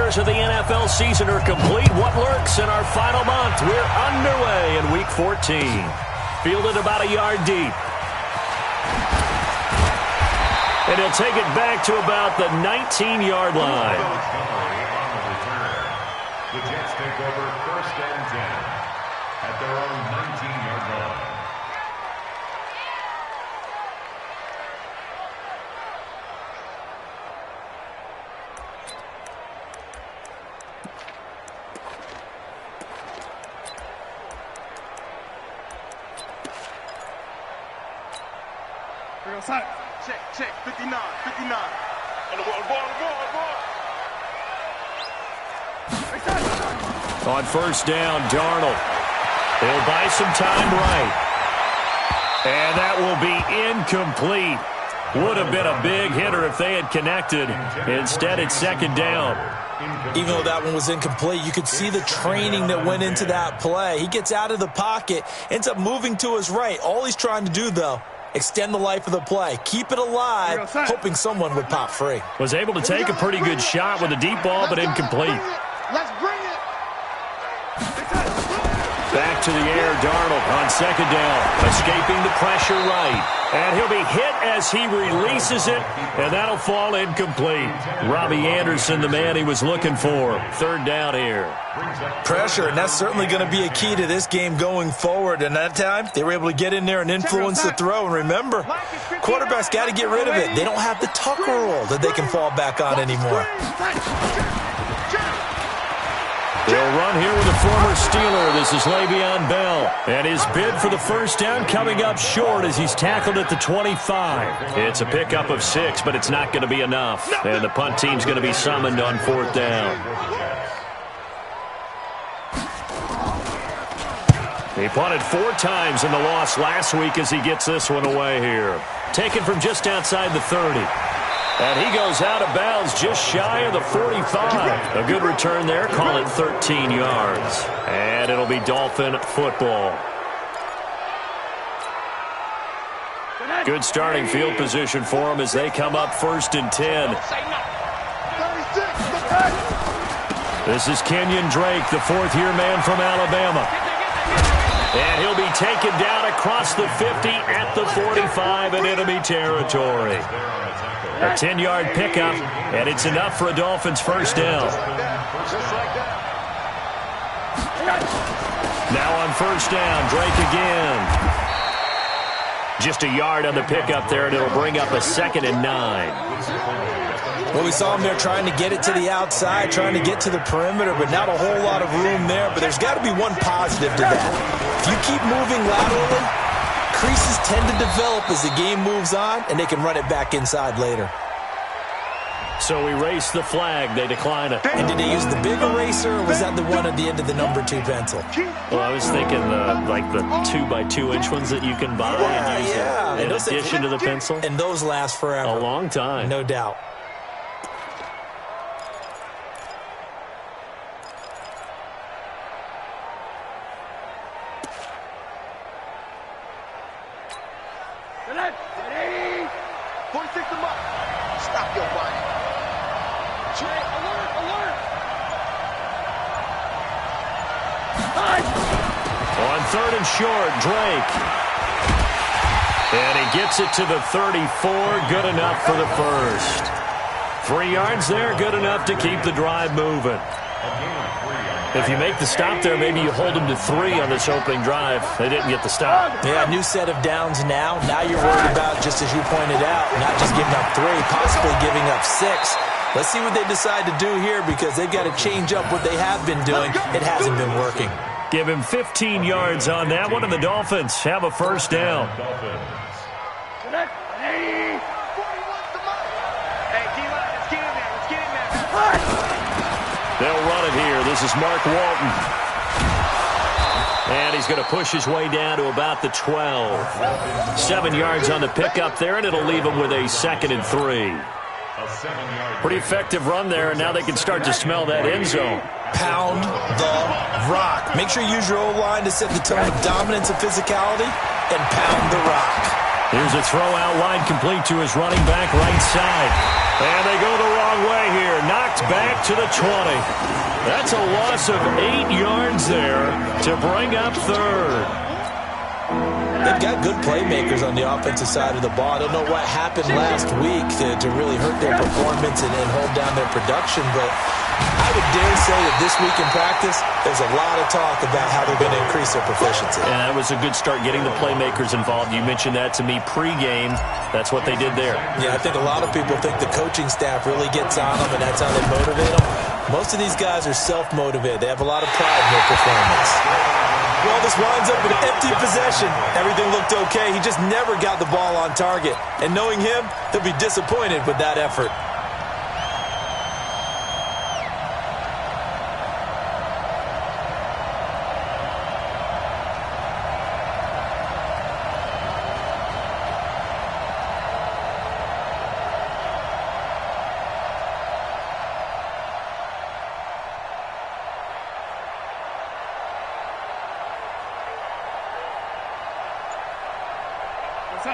hours of the NFL season are complete. What lurks in our final month? We're underway in Week 14. Fielded about a yard deep. And he'll take it back to about the 19-yard line. The Jets take over 1st and 10 at their own 19-yard line. Check, 59. On the ball. On 1st down, Darnold. He'll buy some time right. And that will be incomplete. Would have been a big hitter if they had connected. Instead, it's 2nd down. Even though that one was incomplete, you could see the training that went into that play. He gets out of the pocket, ends up moving to his right. All he's trying to do, though, extend the life of the play. Keep it alive, hoping someone would pop free. Was able to take a pretty good shot with a deep ball, but incomplete. Let's bring it. Back to the air, Darnold on 2nd down. Escaping the pressure right. And he'll be hit as he releases it, and that'll fall incomplete. Robbie Anderson, the man he was looking for. 3rd down here. Pressure, and that's certainly going to be a key to this game going forward. And that time, they were able to get in there and influence the throw. And remember, quarterbacks got to get rid of it. They don't have the tuck rule that they can fall back on anymore. They'll run here with a former Steeler. This is Le'Veon Bell. And his bid for the 1st down coming up short as he's tackled at the 25. It's a pickup of 6, but it's not going to be enough. And the punt team's going to be summoned on 4th down. He punted 4 times in the loss last week as he gets this one away here. Taken from just outside the 30. And he goes out of bounds just shy of the 45. A good return there. Call it 13 yards. And it'll be Dolphin football. Good starting field position for them as they come up 1st and 10. This is Kenyon Drake, the 4th-year man from Alabama. And he'll be taken down across the 50 at the 45 in enemy territory. A 10-yard pickup, and it's enough for a Dolphins 1st down. Now on 1st down, Drake again. Just a yard on the pickup there, and it'll bring up a 2nd and 9. Well, we saw him there trying to get it to the outside, trying to get to the perimeter, but not a whole lot of room there. But there's got to be one positive to that. If you keep moving laterally, creases tend to develop as the game moves on, and they can run it back inside later. So we race the flag. They decline it. And did they use the big eraser, or was that the one at the end of the number 2 pencil? Well, I was thinking like the 2x2-inch ones that you can buy and use in addition to the pencil. And those last forever. A long time. No doubt. On 3rd and short, Drake. And he gets it to the 34. Good enough for the 1st. 3 yards there, good enough to keep the drive moving. If you make the stop there, maybe you hold them to 3 on this opening drive. They didn't get the stop. Yeah, new set of downs now. Now you're worried about, just as you pointed out, not just giving up 3, possibly giving up 6. Let's see what they decide to do here, because they've got to change up what they have been doing. It hasn't been working. Give him 15 yards on that one, and the Dolphins have a 1st down. They'll run it here. This is Mark Walton. And he's going to push his way down to about the 12. 7 yards on the pickup there, and it'll leave him with a 2nd and 3. Pretty effective run there, and now they can start to smell that end zone. Pound the rock. Make sure you use your O-line to set the tone of dominance and physicality, and pound the rock. Here's a throw out wide, complete to his running back right side. And they go the wrong way here. Knocked back to the 20. That's a loss of 8 yards there to bring up third. They've got good playmakers on the offensive side of the ball. I don't know what happened last week to really hurt their performance and hold down their production, but I would dare say that this week in practice, there's a lot of talk about how they're going to increase their proficiency. And that was a good start, getting the playmakers involved. You mentioned that to me pregame. That's what they did there. Yeah, I think a lot of people think the coaching staff really gets on them, and that's how they motivate them. Most of these guys are self-motivated. They have a lot of pride in their performance. Well, this winds up an empty possession. Everything looked okay. He just never got the ball on target. And knowing him, he'll be disappointed with that effort.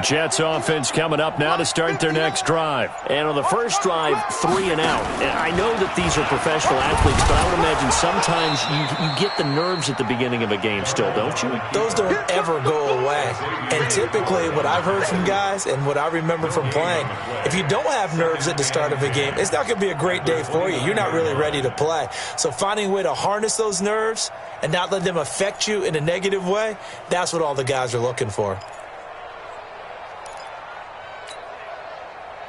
Jets offense coming up now to start their next drive. And on the first drive, 3 and out. And I know that these are professional athletes, but I would imagine sometimes you get the nerves at the beginning of a game still, don't you? Those don't ever go away. And typically what I've heard from guys and what I remember from playing, if you don't have nerves at the start of a game, it's not going to be a great day for you. You're not really ready to play. So finding a way to harness those nerves and not let them affect you in a negative way, that's what all the guys are looking for.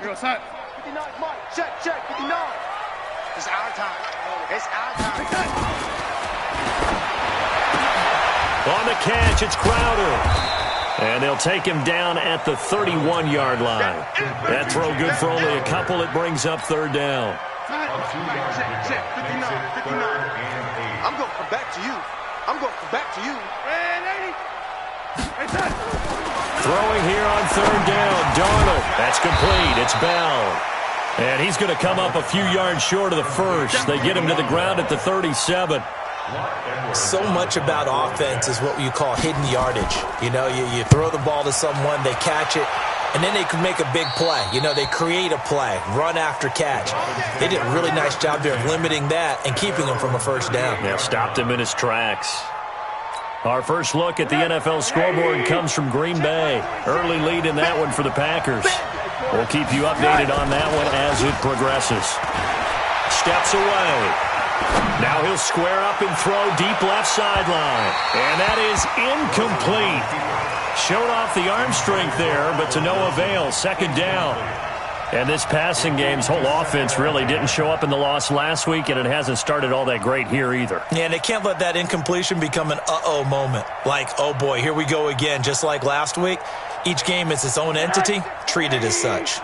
Yo, son. 59, Mike. Check, 59. It's our time. It's our time. On the catch, it's Crowder. And they'll take him down at the 31-yard line. That throw good for only a couple. It brings up third down. Check, 59. I'm going to come back to you. Throwing here on third down, Darnold. That's complete. It's Bell. And he's going to come up a few yards short of the first. They get him to the ground at the 37. So much about offense is what you call hidden yardage. You know, you throw the ball to someone, they catch it, and then they can make a big play. You know, they create a play, run after catch. They did a really nice job there of limiting that and keeping him from a first down. Yeah, stopped him in his tracks. Our first look at the NFL scoreboard comes from Green Bay. Early lead in that one for the Packers. We'll keep you updated on that one as it progresses. Steps away. Now he'll square up and throw deep left sideline. And that is incomplete. Showed off the arm strength there, but to no avail. Second down. And this passing game's whole offense really didn't show up in the loss last week, and it hasn't started all that great here either. Yeah, and they can't let that incompletion become an uh-oh moment. Like, oh boy, here we go again. Just like last week, each game is its own entity, treated as such.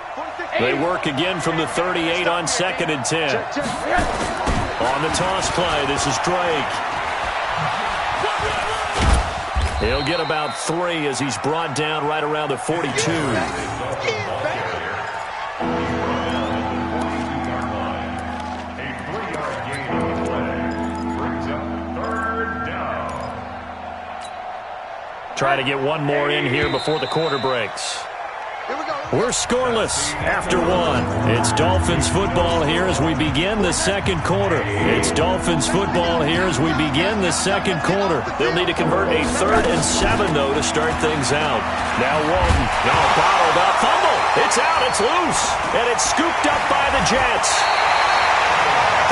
They work again from the 38 on 2nd and 10. On the toss play, this is Drake. He'll get about 3 as he's brought down right around the 42. Try to get one more in here before the quarter breaks. We're scoreless after one. It's Dolphins football here as we begin the second quarter. They'll need to convert a 3rd and 7, though, to start things out. Now Walton. Bottled up. Fumble. It's out. It's loose. And it's scooped up by the Jets.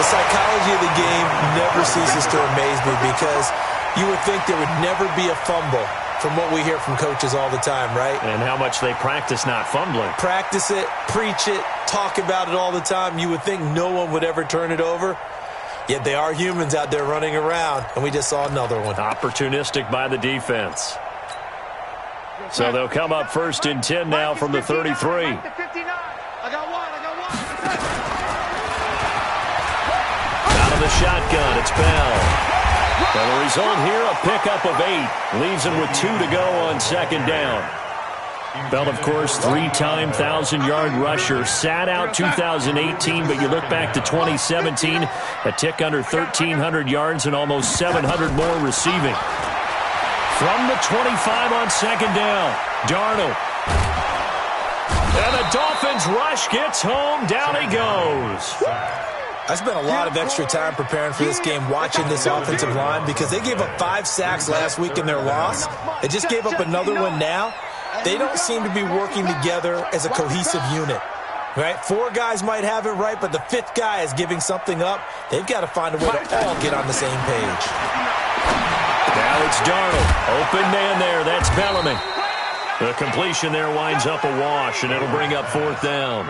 The psychology of the game never ceases to amaze me because you would think there would never be a fumble from what we hear from coaches all the time, right? And how much they practice not fumbling. Practice it, preach it, talk about it all the time. You would think no one would ever turn it over. Yet they are humans out there running around, and we just saw another one. Opportunistic by the defense. So they'll come up 1st and 10 now from the 33. I got one. Out of the shotgun, it's Bell. And the result here, a pickup of 8. Leaves him with 2 to go on 2nd down. Bell, of course, 3-time 1,000-yard rusher. Sat out 2018, but you look back to 2017, a tick under 1,300 yards and almost 700 more receiving. From the 25 on 2nd down, Darnold. And the Dolphins rush gets home. Down he goes. I spent a lot of extra time preparing for this game watching this offensive line because they gave up 5 sacks last week in their loss. They just gave up another one now. They don't seem to be working together as a cohesive unit. Right? 4 guys might have it right, but the 5th guy is giving something up. They've got to find a way to all get on the same page. Now it's Darnold. Open man there. That's Bellamy. The completion there winds up a wash, and it'll bring up 4th down.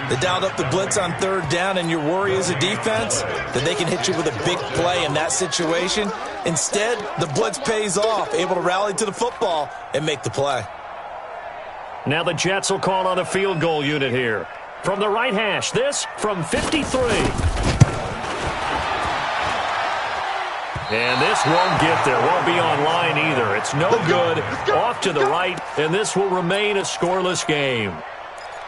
They dialed up the blitz on 3rd down, and your worry as a defense that they can hit you with a big play in that situation. Instead, the blitz pays off, able to rally to the football and make the play. Now the Jets will call on a field goal unit here. From the right hash, this from 53. And this won't get there. Won't be on line either. It's no good. Off to the right, and this will remain a scoreless game.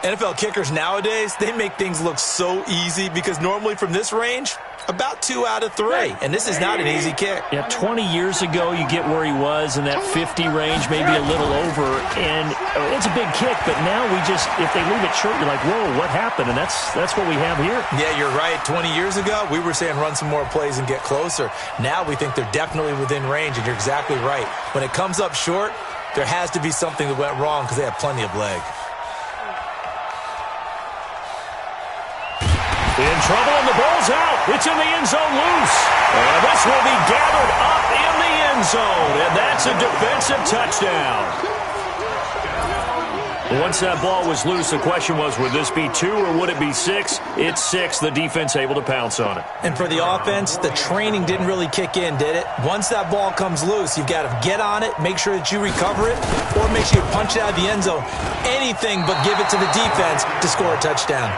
NFL kickers nowadays, they make things look so easy because normally from this range, about 2 out of 3. And this is not an easy kick. Yeah, 20 years ago, you get where he was in that 50 range, maybe a little over. And it's a big kick, but now we just, if they leave it short, you're like, whoa, what happened? And that's what we have here. Yeah, you're right. 20 years ago, we were saying run some more plays and get closer. Now we think they're definitely within range, and you're exactly right. When it comes up short, there has to be something that went wrong because they have plenty of leg. In trouble, and the ball's out. It's in the end zone loose. And this will be gathered up in the end zone. And that's a defensive touchdown. Once that ball was loose, the question was, would this be 2 or would it be 6? It's 6. The defense able to pounce on it. And for the offense, the training didn't really kick in, did it? Once that ball comes loose, you've got to get on it, make sure that you recover it, or make sure you punch it out of the end zone. Anything but give it to the defense to score a touchdown.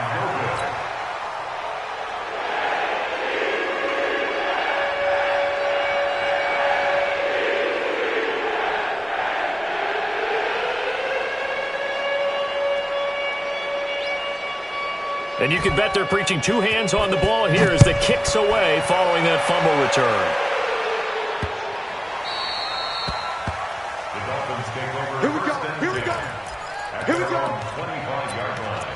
And you can bet they're preaching 2 hands on the ball here as the kick's away following that fumble return. The Dolphins take over. Here we go. Here we go. Here we go. 25-yard line.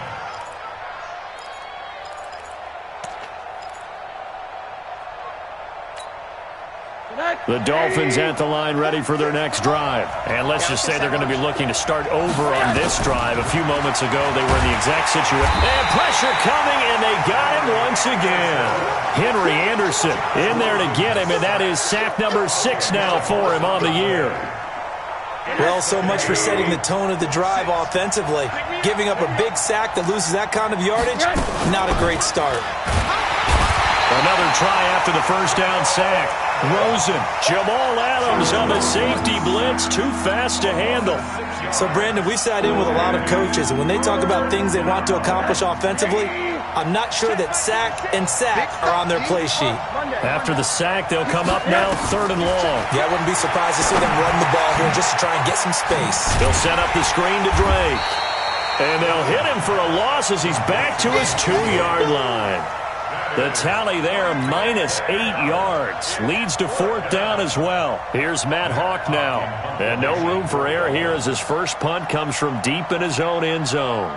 The Dolphins at the line ready for their next drive. And let's just say they're going to be looking to start over on this drive. A few moments ago, they were in the exact situation. And pressure coming, and they got him once again. Henry Anderson in there to get him, and that is sack number 6 now for him on the year. Well, so much for setting the tone of the drive offensively. Giving up a big sack that loses that kind of yardage, not a great start. Another try after the first down sack. Rosen, Jamal Adams on the safety blitz, too fast to handle. So, Brandon, we sat in with a lot of coaches, and when they talk about things they want to accomplish offensively, I'm not sure that sack and sack are on their play sheet. After the sack, they'll come up now 3rd and long. Yeah, I wouldn't be surprised to see them run the ball here just to try and get some space. They'll set up the screen to Drake. And they'll hit him for a loss as he's back to his 2-yard line. The tally there, minus 8 yards. Leads to 4th down as well. Here's Matt Hawk now. And no room for error here as his first punt comes from deep in his own end zone.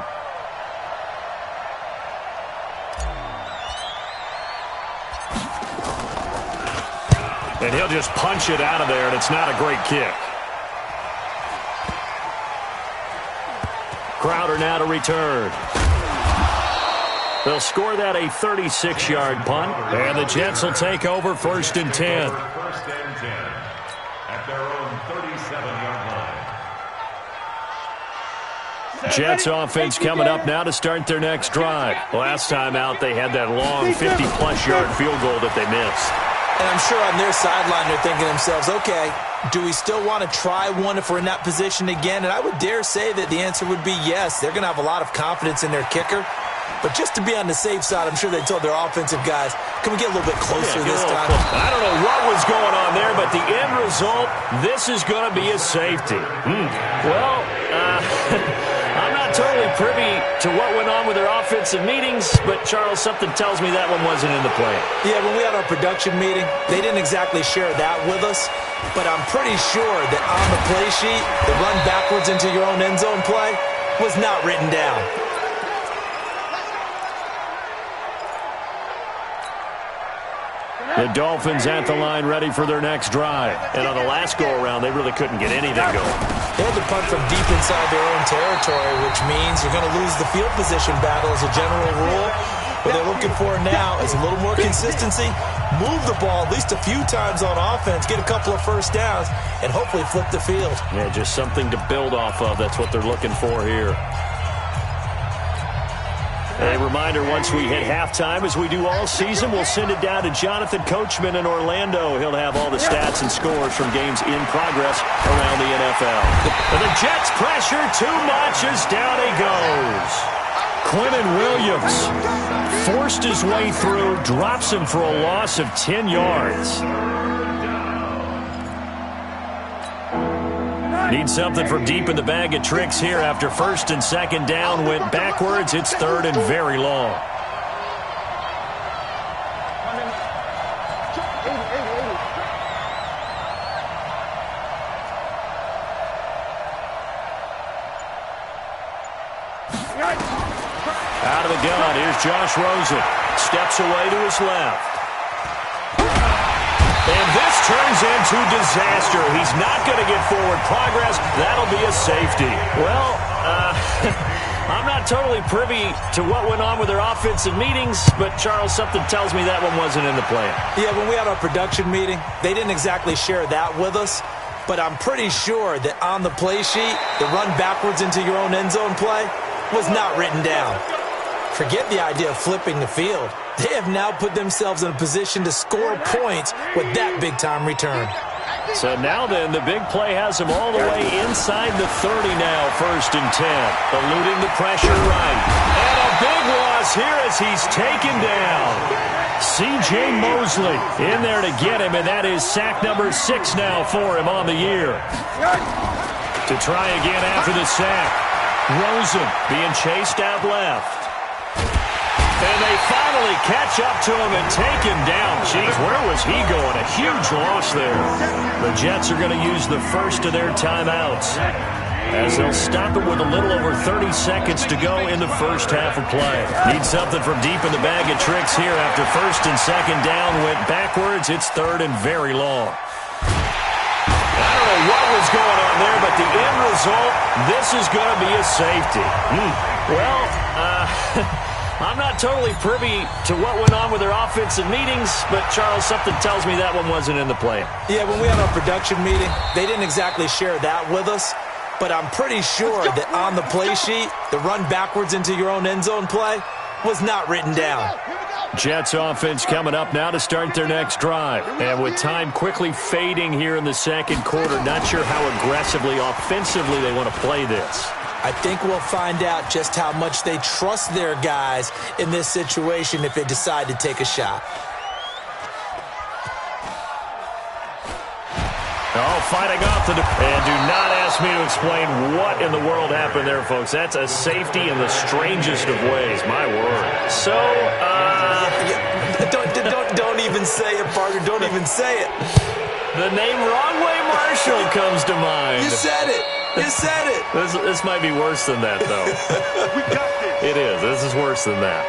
And he'll just punch it out of there, and it's not a great kick. Crowder now to return. They'll score that a 36-yard punt, and the Jets will take over 1st and 10. 1st and 10 at their own 37-yard line. Jets offense coming up now to start their next drive. Last time out, they had that long 50-plus yard field goal that they missed. And I'm sure on their sideline they're thinking to themselves, okay, do we still want to try one if we're in that position again? And I would dare say that the answer would be yes. They're going to have a lot of confidence in their kicker. But just to be on the safe side, I'm sure they told their offensive guys, can we get a little bit closer this time? I don't know what was going on there, but the end result, this is going to be a safety. Well, I'm not totally privy to what went on with their offensive meetings, but, Charles, something tells me that one wasn't in the plan. Yeah, when we had our production meeting, they didn't exactly share that with us, but I'm pretty sure that on the play sheet, the run backwards into your own end zone play, was not written down. The Dolphins at the line ready for their next drive. And on the last go-around, they really couldn't get anything going. They had to punt from deep inside their own territory, which means you're going to lose the field position battle as a general rule. What they're looking for now is a little more consistency, move the ball at least a few times on offense, get a couple of first downs, and hopefully flip the field. Yeah, just something to build off of. That's what they're looking for here. A reminder, once we hit halftime, as we do all season, we'll send it down to Jonathan Coachman in Orlando. He'll have all the stats and scores from games in progress around the NFL. And the Jets pressure too much as down he goes. Quinnen Williams forced his way through, drops him for a loss of 10 yards. Need something from deep in the bag of tricks here after first and second down went backwards. It's third and very long. Out of the gun, here's Josh Rosen. Steps away to his left. And this turns into disaster. He's not going to get forward progress. That'll be a safety. Well, I'm not totally privy to what went on with their offensive meetings, but, Charles, something tells me that one wasn't in the plan. Yeah, when we had our production meeting, they didn't exactly share that with us, but I'm pretty sure that on the play sheet, the run backwards into your own end zone play was not written down. Forget the idea of flipping the field. They have now put themselves in a position to score points with that big-time return. So now then, the big play has him all the way inside the 30 now, first and 10. Eluding the pressure right. And a big loss here as he's taken down. C.J. Mosley in there to get him, and that is sack number 6 now for him on the year. To try again after the sack. Rosen being chased out left. And they finally catch up to him and take him down. Jeez, where was he going? A huge loss there. The Jets are going to use the first of their timeouts as they'll stop it with a little over 30 seconds to go in the first half of play. Need something from deep in the bag of tricks here after first and second down went backwards. It's third and very long. I don't know what was going on there, but the end result, this is going to be a safety. Well, I'm not totally privy to what went on with their offensive meetings, but, Charles, something tells me that one wasn't in the plan. Yeah, when we had our production meeting, they didn't exactly share that with us, but I'm pretty sure that on the play sheet, the run backwards into your own end zone play was not written down. Jets offense coming up now to start their next drive. And with time quickly fading here in the second quarter, not sure how aggressively, offensively they want to play this. I think we'll find out just how much they trust their guys in this situation if they decide to take a shot. Oh, fighting off the and do not ask me to explain what in the world happened there, folks. That's a safety in the strangest of ways, my word. So, Don't even say it, partner. Don't even say it. The name Wrong Way Marshall comes to mind. You said it. You said it. This might be worse than that, though. We got this. It is. This is worse than that.